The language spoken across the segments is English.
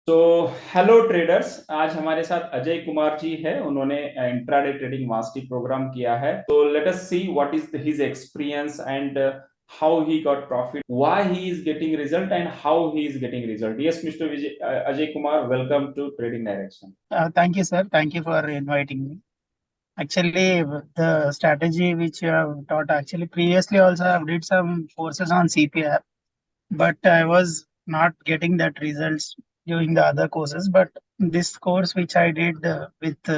तो hello traders, आज हमारे साथ अजय कुमार जी है। उन्होंने इंट्राडे ट्रेडिंग मास्टरी प्रोग्राम किया है। तो let us see what is his experience and how he got profit, why he is getting result and how he is getting result. Yes mister Ajay Kumar, welcome to trading direction. Thank you, sir. Thank you for inviting me. Actually, the strategy which you have taught, actually, previously also I did some courses on CPR, but I was not getting that results during the other courses. But this course which I did with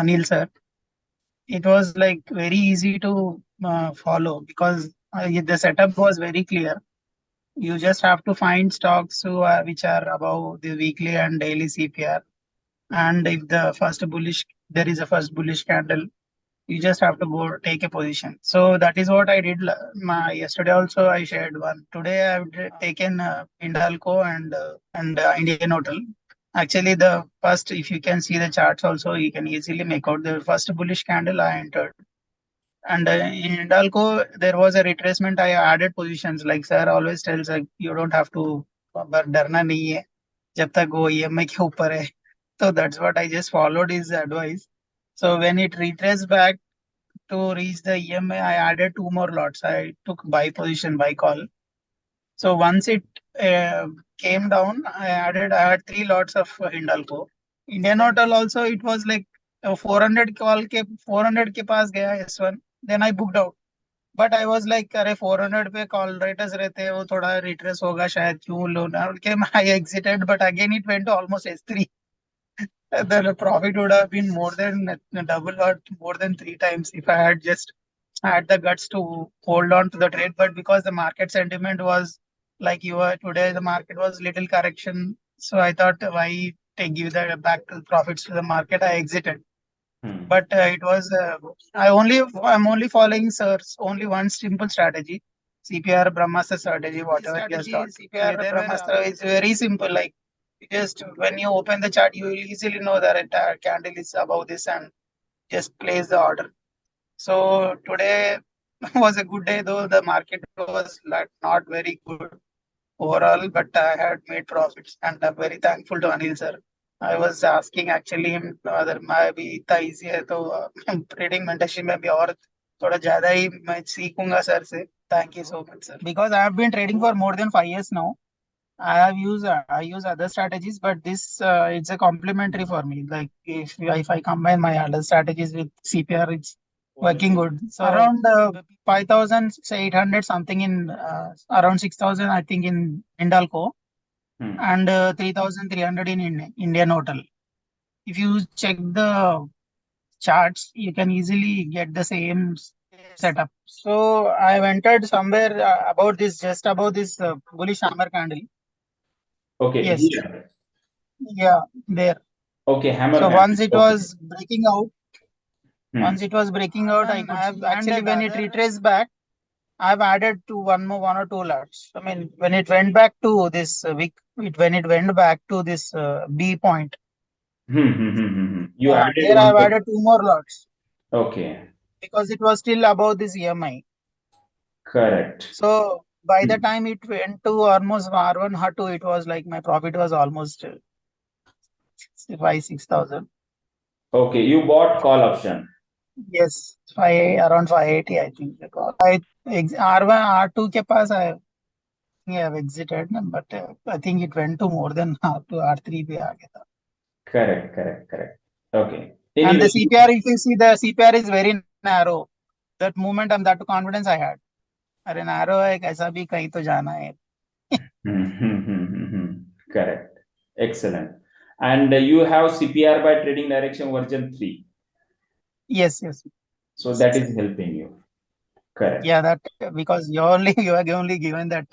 Anil sir, it was like very easy to follow because the setup was very clear. You just have to find stocks which are above the weekly and daily CPR, and if there is a first bullish candle, you just have to go take a position. So that is what I did. Yesterday also I shared one. Today I've taken Hindalco and Indian Hotel. Actually, the first, if you can see the charts also, you can easily make out the first bullish candle I entered. And in Hindalco, there was a retracement. I added positions. Like sir always tells, like you don't have to, but डरना नहीं है जब तक वो EMI के ऊपर है. So that's what I just followed his advice. So when it retraced back to reach the EMA, I added two more lots. I took buy position, buy call. So once it uh, came down, I had three lots of Hindalco. Indian Hotel also, it was like 400 call ke 400 के पास गया S1. Then I booked out. But I was like, अरे 400 पे call writers रहते हैं, वो थोड़ा retrace होगा शायद, क्यों लो ना के I exited, but again it went to almost S3. The profit would have been more than double or more than three times if I had just had the guts to hold on to the trade. But because the market sentiment was like you were today, the market was little correction. So I thought, why take give the back to profits to the market? I exited. But it was I'm only following sir's only one simple strategy, CPR Brahmastra strategy, whatever he has taught. CPR Brahmastra is very simple. Like just when you open the chart, you will easily know that entire candle is above this and just place the order. So today was a good day, though the market was like not very good overall, but I had made profits, and I'm very thankful to Anil sir. I was asking actually him अगर मैं भी इतना easy है तो trading mentorship में भी और थोड़ा ज्यादा ही मैं सीखूंगा सर से. Thank you so much, sir. Because I have been trading for more than 5 years now. I use other strategies, but this it's a complementary for me. Like if I combine my other strategies with CPR, it's working good. So around 5,800 something in around 6,000 I think in Hindalco, and 3,300 in Indian Hotel. If you check the charts, you can easily get the same setup. So I've entered somewhere about this, just above this bullish hammer candle. Okay, Yes. here. Yeah, there. Okay, hammer So candle. once it Okay. was breaking out, I could have actually when it retraced back, I've added to one or two lots. I mean, when it went back to this when it went back to this B point, You added there one I've more. added two more lots Okay, because it was still above this EMI. correct. So by the Hmm. time it went to almost R1, R2, it was like my profit was almost 6,000. Okay, you bought call option. Yes, around 580, I think. R1, R2 के पास I have exited, but I think it went to more than R2, R3 पे आ गया था. Correct, correct, correct. Okay. And Anyway, the CPR, if you see, the CPR is very narrow. That moment, that confidence I had. अरे narrow है, कैसा भी कहीं तो जाना है. correct. Excellent. And you have CPR by trading direction version 3. Yes, yes. So that is helping you. Correct. Yeah, that because you are only given that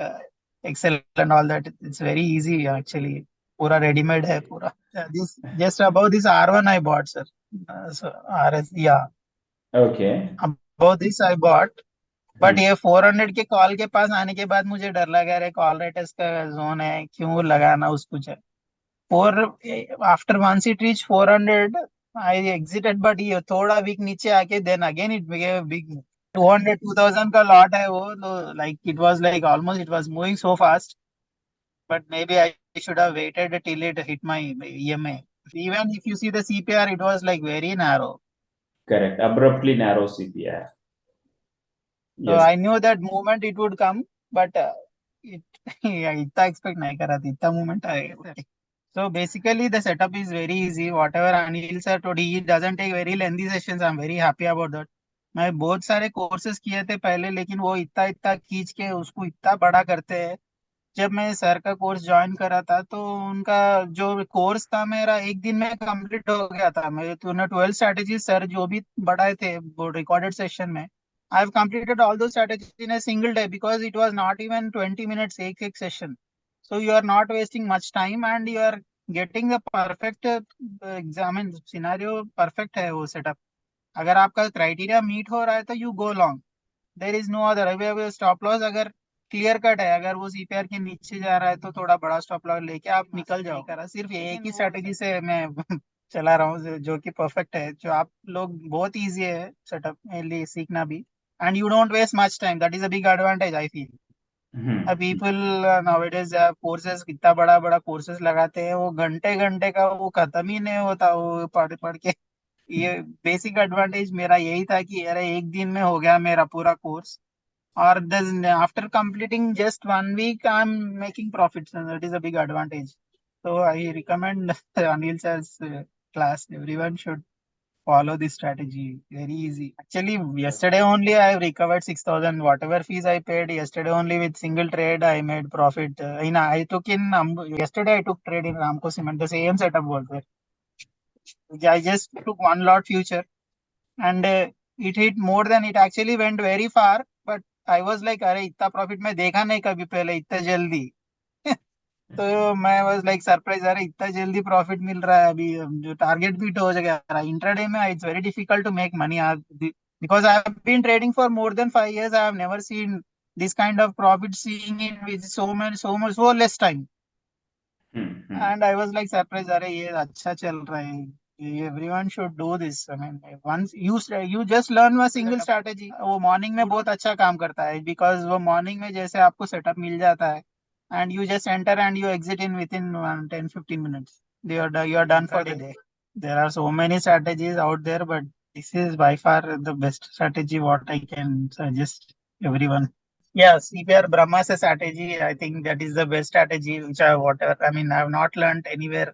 Excel and all that. It's very easy actually. पूरा ready-made है पूरा. This just above this R1 I bought, sir. So RS, yeah. Okay. Above this I bought. But ये 400 के call के पास आने के बाद मुझे डर लगा, रहे कॉल रेटर्स का जोन है, क्यों लगाना उस कुछ है. For after once it reach 400, I exited, but ये थोड़ा वीक नीचे आके then again it became big. 200 2000 का लॉट है वो, तो like it was like almost it was moving so fast, but maybe I should have waited till it hit my EMA. Even if you see the CPR, it was like very narrow. Correct. Abruptly narrow CPR. So Yes. I knew that moment it would come, but it इतना expect नहीं करा था इतना moment आएगा. So basically the setup is very easy. Whatever Anil sir told, he doesn't take very lengthy sessions. I'm very happy about that. मैं बहुत सारे courses किए थे पहले, लेकिन वो इतना इतना खींच के उसको इतना बड़ा करते हैं. जब मैं सर का कोर्स ज्वाइन करा था तो उनका जो कोर्स था मेरा एक दिन में कंप्लीट हो गया था. मेरे तो 12 स्ट्रेटेजी सर जो भी बढ़ाए थे वो रिकॉर्डेड सेशन में, आई हैव कंप्लीटेड ऑल दो strategy in a single day because it was not even 20 minutes एक एक सेशन. So you are not wasting much time and you are getting the perfect examine scenario. Perfect है वो setup. अगर आपका criteria meet हो रहा है तो you go long. There is no other away. Stop loss अगर क्लियर कट है, अगर वो सीपीआर के नीचे जा रहा है तो थोड़ा बड़ा स्टॉप लॉस लेके आप निकल जाओ. करा सिर्फ एक ही स्ट्रेटेजी से मैं चला रहा हूँ जो कि परफेक्ट है, जो आप लोग बहुत इजी है सेटअप में लिए सीखना भी. And you don't waste much time. That is a big advantage I feel. People nowadays courses कितना बड़ा बड़ा कोर्सेज लगाते हैं, वो घंटे घंटे का वो खत्म ही नहीं होता वो पढ़ पढ़ के. ये बेसिक एडवांटेज मेरा यही था कि अरे एक दिन में हो गया मेरा पूरा course. Or then after completing just 1 week, I'm making profits, and that is a big advantage. So I recommend Anil sir's class. Everyone should follow this strategy. Very easy. Actually, yesterday only I have recovered 6,000. Whatever fees I paid yesterday only with single trade, I made profit. I took in yesterday I took trade in Ramco Cement. The same setup was there. I just took one lot future, and it hit more than it actually went very far. But I was like, अरे इतना profit मैं देखा नहीं कभी पहले इतना जल्दी. तो मैं वाज लाइक सरप्राइज, अरे इतना जल्दी प्रॉफिट मिल रहा है अभी. जो टारगेट बीट हो गया. इंट्राडे में it's very difficult to make money because I have been trading for more than 5 years. I have never seen this kind of profit, seeing it with so less time. And I was like surprised, अरे ये अच्छा चल रहा है. Everyone should do this. I mean, once you just learn a single strategy, वो morning में बहुत अच्छा काम करता है because वो मॉर्निंग में जैसे आपको सेटअप मिल जाता है and you just enter and you exit in within 10-15 minutes. You are done for the day. There are so many strategies out there, but this is by far the best strategy what I can suggest everyone. Yeah, CPR Brahmastra strategy. I think that is the best strategy which I whatever. I mean, I have not learned anywhere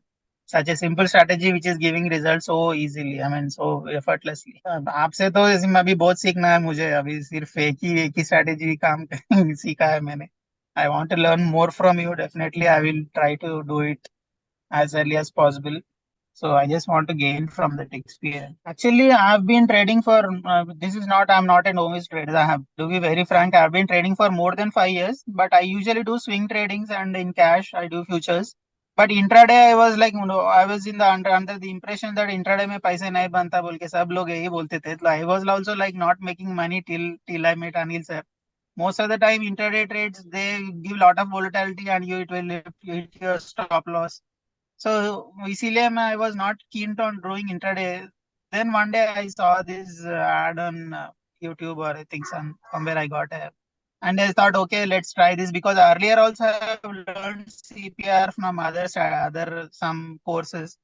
such a simple strategy which is giving results so easily. I mean, so effortlessly. आपसे तो जैसे मैं अभी बहुत सीखना है मुझे. अभी सिर्फ एक ही strategy काम सीखा है मैंने. I want to learn more from you. Definitely, I will try to do it as early as possible. So I just want to gain from that experience. Actually, I've been trading for this is not I'm not a novice trader. I have to be very frank. I've been trading for more than 5 years, but I usually do swing tradings and in cash I do futures. But intraday I was like, I was in the under the impression that intraday में पैसे नहीं बनता बोल के सब लोग यही बोलते थे. So I was also like not making money till I met Anil sir. Most of the time intraday trades they give lot of volatility and it will hit your stop loss. So इसीलिए मैं I was not keen on doing intraday. Then one day I saw this ad on YouTube or I think somewhere I got a, and I thought, okay, let's try this because earlier also I have learned CPR from other some courses,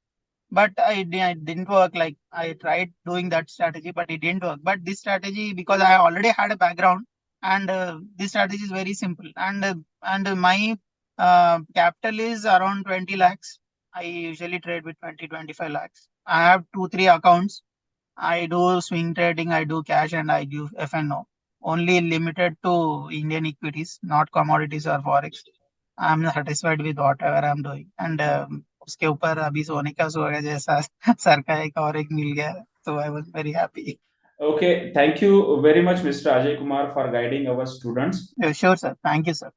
but it didn't work. Like I tried doing that strategy, but it didn't work. But this strategy, because I already had a background, and this strategy is very simple. And my capital is around 20 lakhs. I usually trade with 20-25 lakhs. I have 2-3 accounts. I do swing trading, I do cash, and I do FNO. Only limited to Indian equities, not commodities or forex. I'm satisfied with whatever I'm doing. And उसके ऊपर अभी सोने का सो गया जैसा sir का एक और एक मिल गया. So I was very happy. Okay, thank you very much, Mr. Ajay Kumar, for guiding our students. Sure, sir. Thank you, sir.